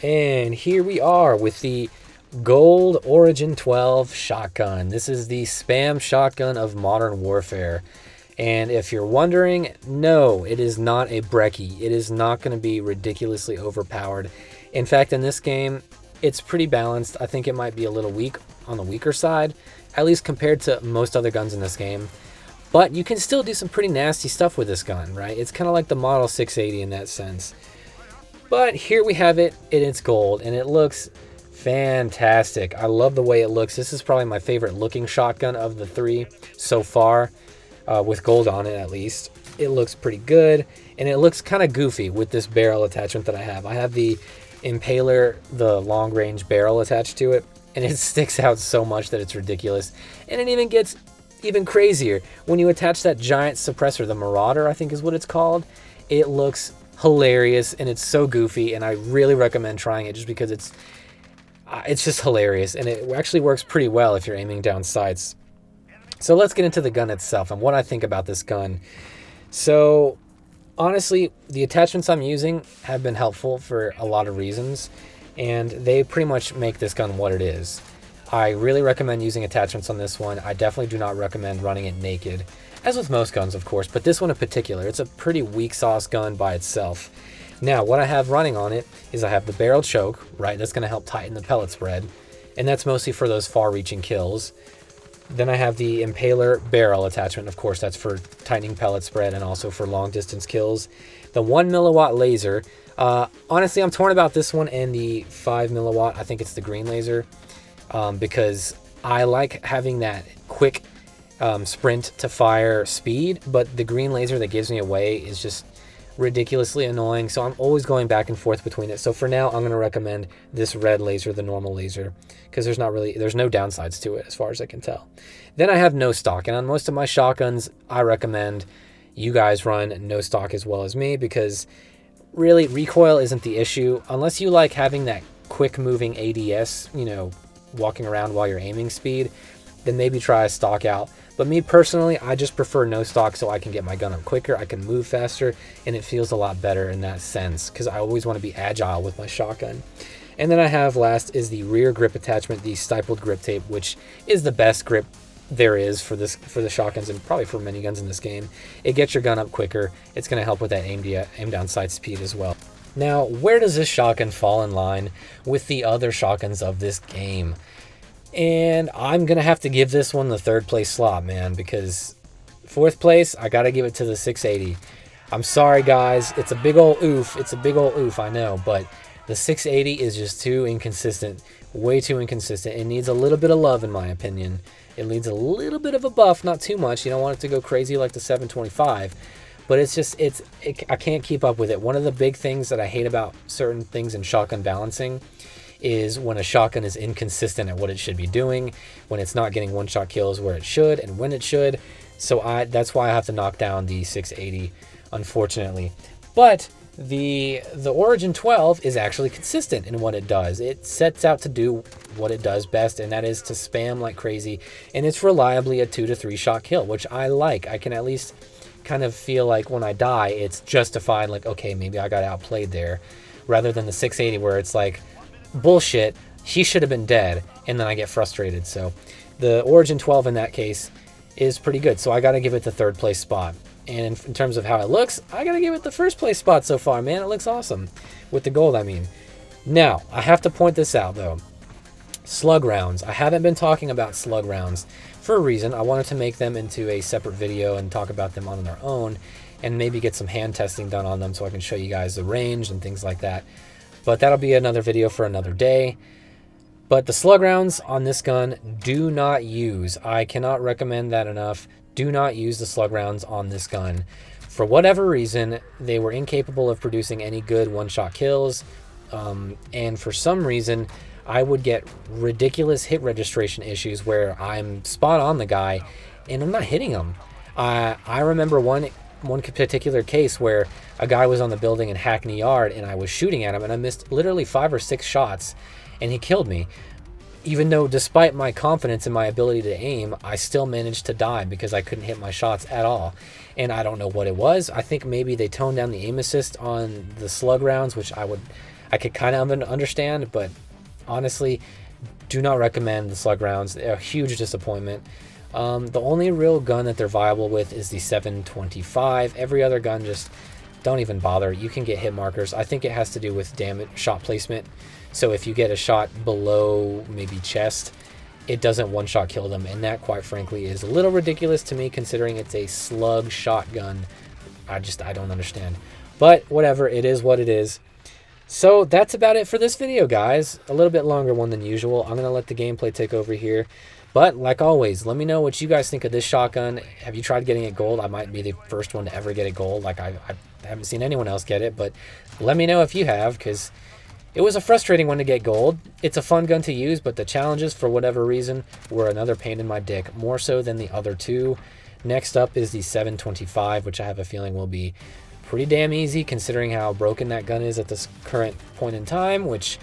And here we are with the Gold Origin 12 shotgun. This is the spam shotgun of Modern Warfare. And if you're wondering, no, it is not a brecci. It is not going to be ridiculously overpowered. In fact, in this game, it's pretty balanced. I think it might be a little weak on the weaker side, at least compared to most other guns in this game. But you can still do some pretty nasty stuff with this gun, right? It's kind of like the Model 680 in that sense. But here we have it in its gold, and it looks fantastic. I love the way it looks. This is probably my favorite looking shotgun of the three so far, with gold on it at least. It looks pretty good, and it looks kind of goofy with this barrel attachment that I have. I have the Impaler, the long-range barrel attached to it, and it sticks out so much that it's ridiculous. And it even gets even crazier when you attach that giant suppressor, the Marauder, I think is what it's called. It looks hilarious, and it's so goofy, and I really recommend trying it just because it's just hilarious, and it actually works pretty well if you're aiming down sights. So let's get into the gun itself and what I think about this gun. So honestly, the attachments I'm using have been helpful for a lot of reasons, and they pretty much make this gun what it is. I really recommend using attachments on this one. I definitely do not recommend running it naked, as with most guns, of course, but this one in particular, it's a pretty weak sauce gun by itself. Now, what I have running on it is I have the barrel choke, right? That's going to help tighten the pellet spread, and that's mostly for those far-reaching kills. Then I have the Impaler barrel attachment. Of course, that's for tightening pellet spread and also for long-distance kills. The 1 milliwatt laser. Honestly, I'm torn about this one and the 5 milliwatt. I think it's the green laser, because I like having that quick sprint to fire speed, but the green laser that gives me away is just ridiculously annoying, so I'm always going back and forth between it. So for now, I'm going to recommend this red laser, the normal laser, because there's no downsides to it as far as I can tell. Then I have no stock, and on most of my shotguns, I recommend you guys run no stock as well as me, because really recoil isn't the issue unless you like having that quick moving ADS, you know, walking around while you're aiming speed. Then maybe try a stock out. But me personally, I just prefer no stock so I can get my gun up quicker, I can move faster, and it feels a lot better in that sense because I always want to be agile with my shotgun. And then I have last is the rear grip attachment, the stippled grip tape, which is the best grip there is for the shotguns and probably for many guns in this game. It gets your gun up quicker. It's going to help with that aim down sight speed as well. Now, where does this shotgun fall in line with the other shotguns of this game? And I'm going to have to give this one the third place slot, man, because fourth place, I got to give it to the 680. I'm sorry, guys. It's a big old oof. It's a big old oof, I know, but the 680 is just too inconsistent, way too inconsistent. It needs a little bit of love, in my opinion. It needs a little bit of a buff, not too much. You don't want it to go crazy like the 725, but it's just, I can't keep up with it. One of the big things that I hate about certain things in shotgun balancing is when a shotgun is inconsistent at what it should be doing, when it's not getting one-shot kills where it should and when it should. So that's why I have to knock down the 680, unfortunately. But the Origin 12 is actually consistent in what it does. It sets out to do what it does best, and that is to spam like crazy, and it's reliably a 2 to 3 shot kill, which I like. I can at least kind of feel like when I die, it's justified, like, okay, maybe I got outplayed there, rather than the 680 where it's like, bullshit, he should have been dead, and then I get frustrated. So the Origin 12 in that case is pretty good, so I gotta give it the third place spot. And in terms of how it looks, I gotta give it the first place spot so far, man. It looks awesome with the gold, I mean. Now, I have to point this out though. Slug rounds. I haven't been talking about slug rounds for a reason. I wanted to make them into a separate video and talk about them on their own, and maybe get some hand testing done on them so I can show you guys the range and things like that. But that'll be another video for another day. But the slug rounds on this gun, do not use. I cannot recommend that enough. Do not use the slug rounds on this gun. For whatever reason, they were incapable of producing any good one-shot kills. And for some reason, I would get ridiculous hit registration issues where I'm spot on the guy and I'm not hitting him. I remember one particular case where a guy was on the building in Hackney Yard and I was shooting at him and I missed literally 5 or 6 shots and he killed me. Even though despite my confidence in my ability to aim, I still managed to die because I couldn't hit my shots at all. And I don't know what it was. I think maybe they toned down the aim assist on the slug rounds, which I I could kind of understand, but honestly, do not recommend the Slug rounds. They're a huge disappointment. The only real gun that they're viable with is the 725. Every other gun, just don't even bother. You can get hit markers. I think it has to do with shot placement. So if you get a shot below maybe chest, it doesn't one-shot kill them, and that, quite frankly, is a little ridiculous to me considering it's a Slug shotgun. I don't understand. But whatever, it is what it is. So that's about it for this video, guys. A little bit longer one than usual. I'm going to let the gameplay take over here. But like always, let me know what you guys think of this shotgun. Have you tried getting it gold? I might be the first one to ever get it gold. Like I haven't seen anyone else get it, but let me know if you have, because it was a frustrating one to get gold. It's a fun gun to use, but the challenges, for whatever reason, were another pain in my dick, more so than the other two. Next up is the 725, which I have a feeling will be pretty damn easy considering how broken that gun is at this current point in time, which,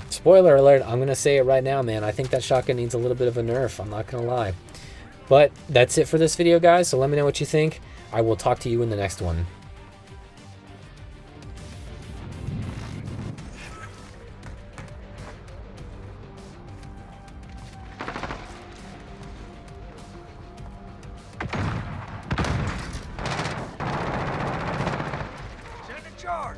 spoiler alert, I'm going to say it right now, man. I think that shotgun needs a little bit of a nerf. I'm not going to lie. But that's it for this video, guys, so let me know what you think. I will talk to you in the next one. Charge!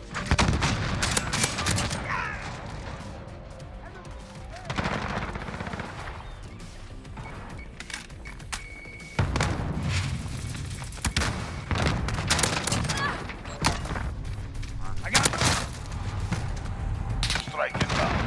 I got strike it down.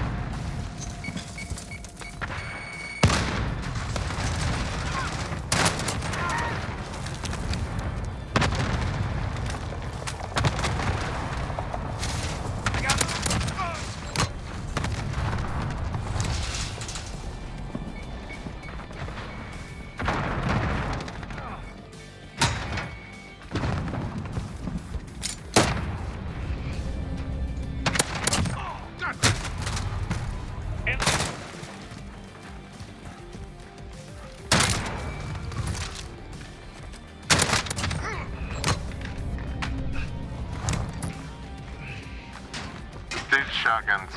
These shotguns